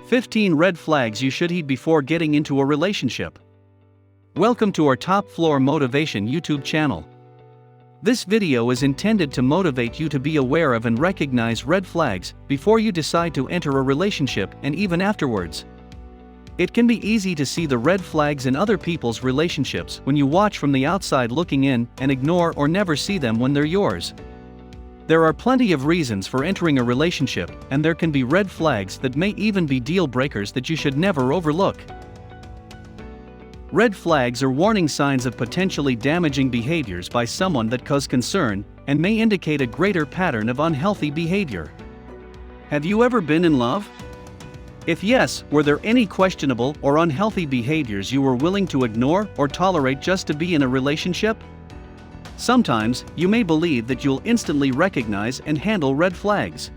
15 Red Flags You Should Heed Before Getting into a Relationship. Welcome to our Top Floor Motivation YouTube channel. This video is intended to motivate you to be aware of and recognize red flags before you decide to enter a relationship and even afterwards. It can be easy to see the red flags in other people's relationships when you watch from the outside looking in and ignore or never see them when they're yours. There are plenty of reasons for entering a relationship, and there can be red flags that may even be deal breakers that you should never overlook. Red flags are warning signs of potentially damaging behaviors by someone that cause concern and may indicate a greater pattern of unhealthy behavior. Have you ever been in love? If yes, were there any questionable or unhealthy behaviors you were willing to ignore or tolerate just to be in a relationship? Sometimes, you may believe that you'll instantly recognize and handle red flags.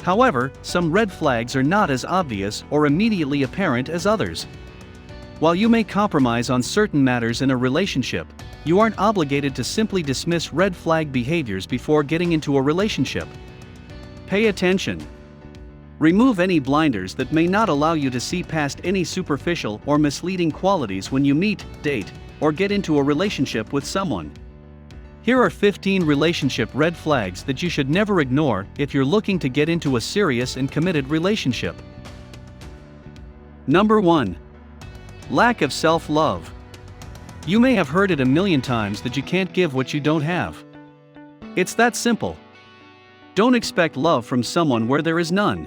However, some red flags are not as obvious or immediately apparent as others. While you may compromise on certain matters in a relationship, you aren't obligated to simply dismiss red flag behaviors before getting into a relationship. Pay attention. Remove any blinders that may not allow you to see past any superficial or misleading qualities when you meet, date, or get into a relationship with someone. Here are 15 relationship red flags that you should never ignore if you're looking to get into a serious and committed relationship. Number 1. Lack of self-love. You may have heard it a million times that you can't give what you don't have. It's that simple. Don't expect love from someone where there is none.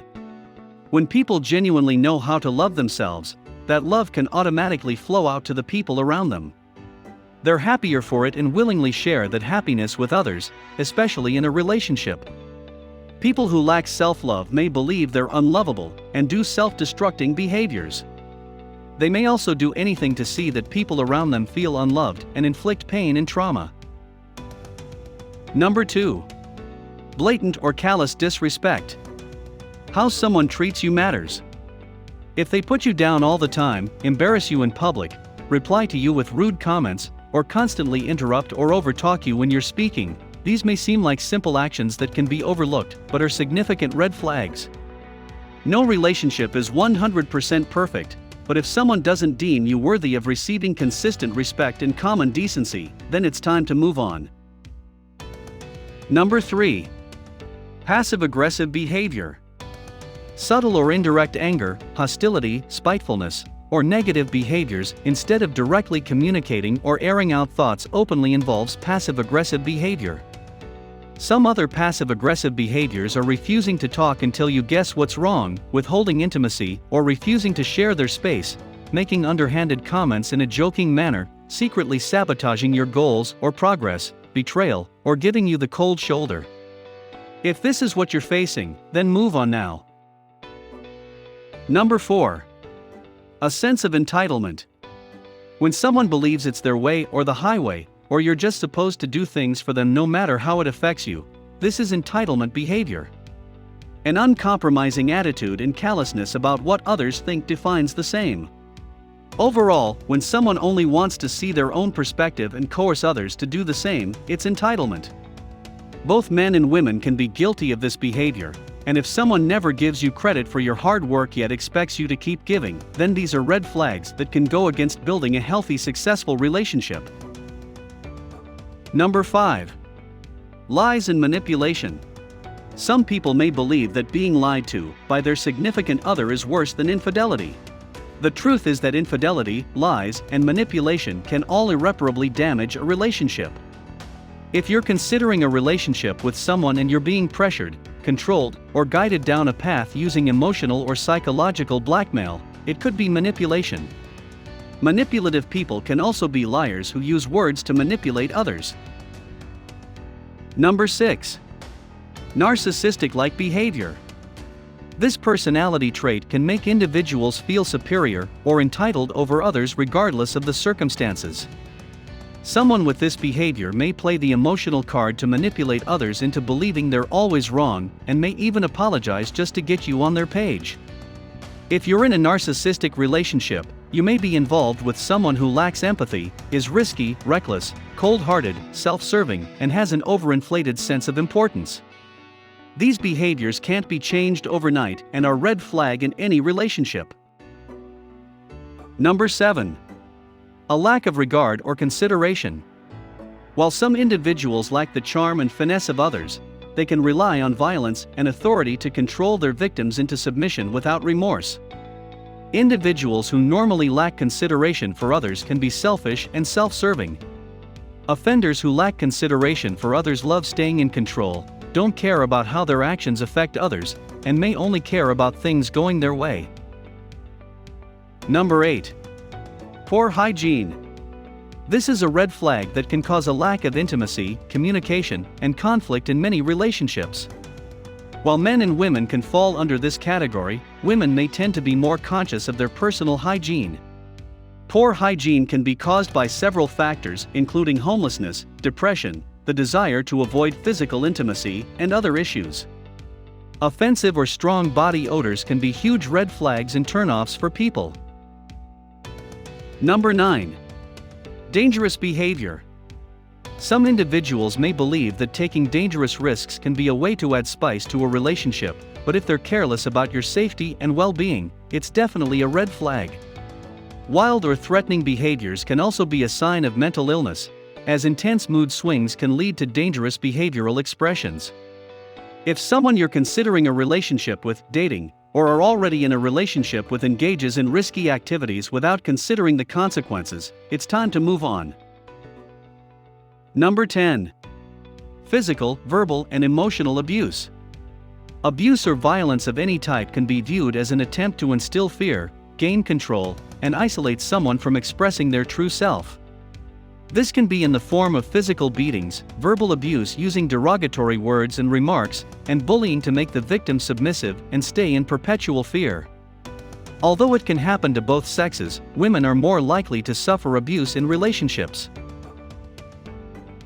When people genuinely know how to love themselves, that love can automatically flow out to the people around them. They're happier for it and willingly share that happiness with others, especially in a relationship. People who lack self-love may believe they're unlovable and do self-destructing behaviors. They may also do anything to see that people around them feel unloved and inflict pain and trauma. Number 2. Blatant or callous disrespect. How someone treats you matters. If they put you down all the time, embarrass you in public, reply to you with rude comments, or constantly interrupt or overtalk you when you're speaking, these may seem like simple actions that can be overlooked but are significant red flags. No relationship is 100% perfect, but if someone doesn't deem you worthy of receiving consistent respect and common decency, then it's time to move on. Number 3. Passive-aggressive behavior. Subtle or indirect anger, hostility, spitefulness, or negative behaviors instead of directly communicating or airing out thoughts openly involves passive-aggressive behavior. Some other passive-aggressive behaviors are refusing to talk until you guess what's wrong, withholding intimacy, or refusing to share their space, making underhanded comments in a joking manner, secretly sabotaging your goals or progress, betrayal, or giving you the cold shoulder. If this is what you're facing, then move on now. Number 4. A sense of entitlement. When someone believes it's their way or the highway, or you're just supposed to do things for them no matter how it affects you, this is entitlement behavior. An uncompromising attitude and callousness about what others think defines the same. Overall, when someone only wants to see their own perspective and coerce others to do the same, it's entitlement. Both men and women can be guilty of this behavior. And if someone never gives you credit for your hard work yet expects you to keep giving, then these are red flags that can go against building a healthy, successful relationship. Number 5. Lies and manipulation. Some people may believe that being lied to by their significant other is worse than infidelity. The truth is that infidelity, lies, and manipulation can all irreparably damage a relationship. If you're considering a relationship with someone and you're being pressured, controlled, or guided down a path using emotional or psychological blackmail, it could be manipulation. Manipulative people can also be liars who use words to manipulate others. Number 6. Narcissistic-like behavior. This personality trait can make individuals feel superior or entitled over others regardless of the circumstances. Someone with this behavior may play the emotional card to manipulate others into believing they're always wrong and may even apologize just to get you on their page. If you're in a narcissistic relationship, you may be involved with someone who lacks empathy, is risky, reckless, cold-hearted, self-serving, and has an overinflated sense of importance. These behaviors can't be changed overnight and are red flag in any relationship. Number 7. A lack of regard or consideration. While some individuals lack the charm and finesse of others, they can rely on violence and authority to control their victims into submission without remorse. Individuals who normally lack consideration for others can be selfish and self-serving. Offenders who lack consideration for others love staying in control, don't care about how their actions affect others, and may only care about things going their way. Number 8. Poor hygiene. This is a red flag that can cause a lack of intimacy, communication, and conflict in many relationships. While men and women can fall under this category, women may tend to be more conscious of their personal hygiene. Poor hygiene can be caused by several factors, including homelessness, depression, the desire to avoid physical intimacy, and other issues. Offensive or strong body odors can be huge red flags and turnoffs for people. Number 9. Dangerous behavior. Some individuals may believe that taking dangerous risks can be a way to add spice to a relationship, but if they're careless about your safety and well-being, it's definitely a red flag. Wild or threatening behaviors can also be a sign of mental illness, as intense mood swings can lead to dangerous behavioral expressions. If someone you're considering a relationship with, dating, or are already in a relationship with engages in risky activities without considering the consequences, it's time to move on. Number 10. Physical, verbal, and emotional abuse. Abuse or violence of any type can be viewed as an attempt to instill fear, gain control, and isolate someone from expressing their true self. This can be in the form of physical beatings, verbal abuse using derogatory words and remarks, and bullying to make the victim submissive and stay in perpetual fear. Although it can happen to both sexes, women are more likely to suffer abuse in relationships.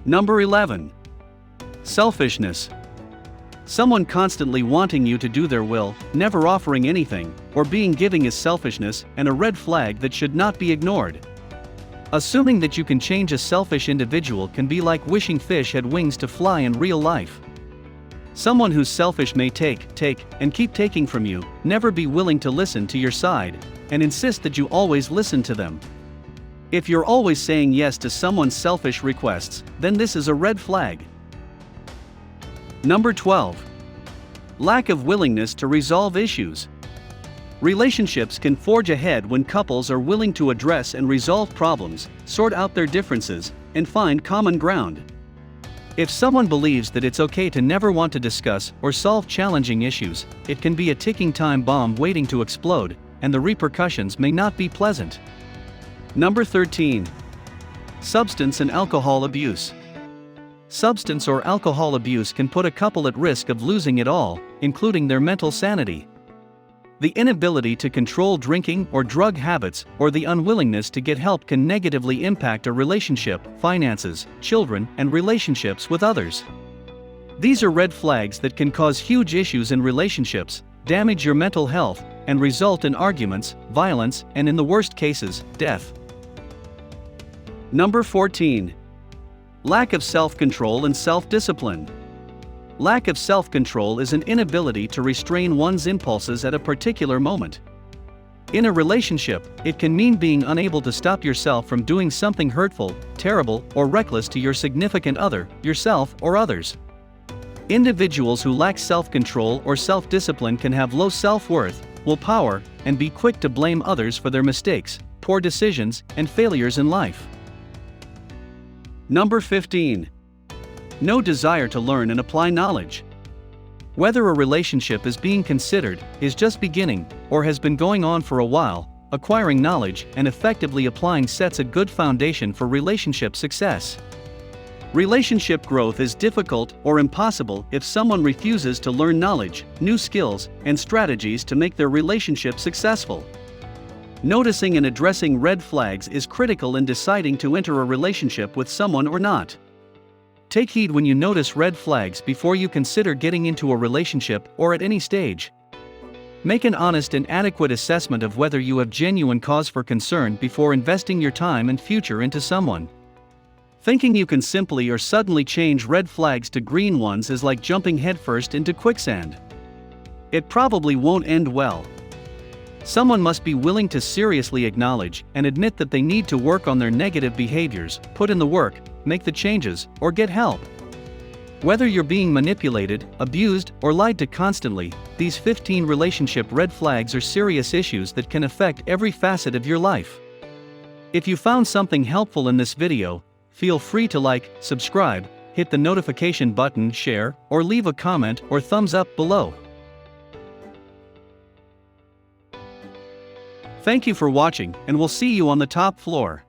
Number 11. Selfishness. Someone constantly wanting you to do their will, never offering anything, or being giving is selfishness and a red flag that should not be ignored. Assuming that you can change a selfish individual can be like wishing fish had wings to fly in real life. Someone who's selfish may take, and keep taking from you, never be willing to listen to your side, and insist that you always listen to them. If you're always saying yes to someone's selfish requests, then this is a red flag. Number 12. Lack of willingness to resolve issues. Relationships can forge ahead when couples are willing to address and resolve problems, sort out their differences, and find common ground. If someone believes that it's okay to never want to discuss or solve challenging issues, it can be a ticking time bomb waiting to explode, and the repercussions may not be pleasant. Number 13. Substance and alcohol abuse. Substance or alcohol abuse can put a couple at risk of losing it all, including their mental sanity. The inability to control drinking or drug habits or the unwillingness to get help can negatively impact a relationship, finances, children, and relationships with others. These are red flags that can cause huge issues in relationships, damage your mental health, and result in arguments, violence, and in the worst cases, death. Number 14. Lack of self-control and self-discipline. Lack of self-control is an inability to restrain one's impulses at a particular moment. In a relationship, it can mean being unable to stop yourself from doing something hurtful, terrible, or reckless to your significant other, yourself, or others. Individuals who lack self-control or self-discipline can have low self-worth, willpower, and be quick to blame others for their mistakes, poor decisions, and failures in life. Number 15. No desire to learn and apply knowledge. Whether a relationship is being considered, is just beginning, or has been going on for a while, acquiring knowledge and effectively applying sets a good foundation for relationship success. Relationship growth is difficult or impossible if someone refuses to learn knowledge, new skills, and strategies to make their relationship successful. Noticing and addressing red flags is critical in deciding to enter a relationship with someone or not. Take heed when you notice red flags before you consider getting into a relationship or at any stage. Make an honest and adequate assessment of whether you have genuine cause for concern before investing your time and future into someone. Thinking you can simply or suddenly change red flags to green ones is like jumping headfirst into quicksand. It probably won't end well. Someone must be willing to seriously acknowledge and admit that they need to work on their negative behaviors, put in the work, make the changes, or get help. Whether you're being manipulated, abused, or lied to constantly, these 15 relationship red flags are serious issues that can affect every facet of your life. If you found something helpful in this video, feel free to like, subscribe, hit the notification button, share, or leave a comment or thumbs up below. Thank you for watching, and we'll see you on the top floor.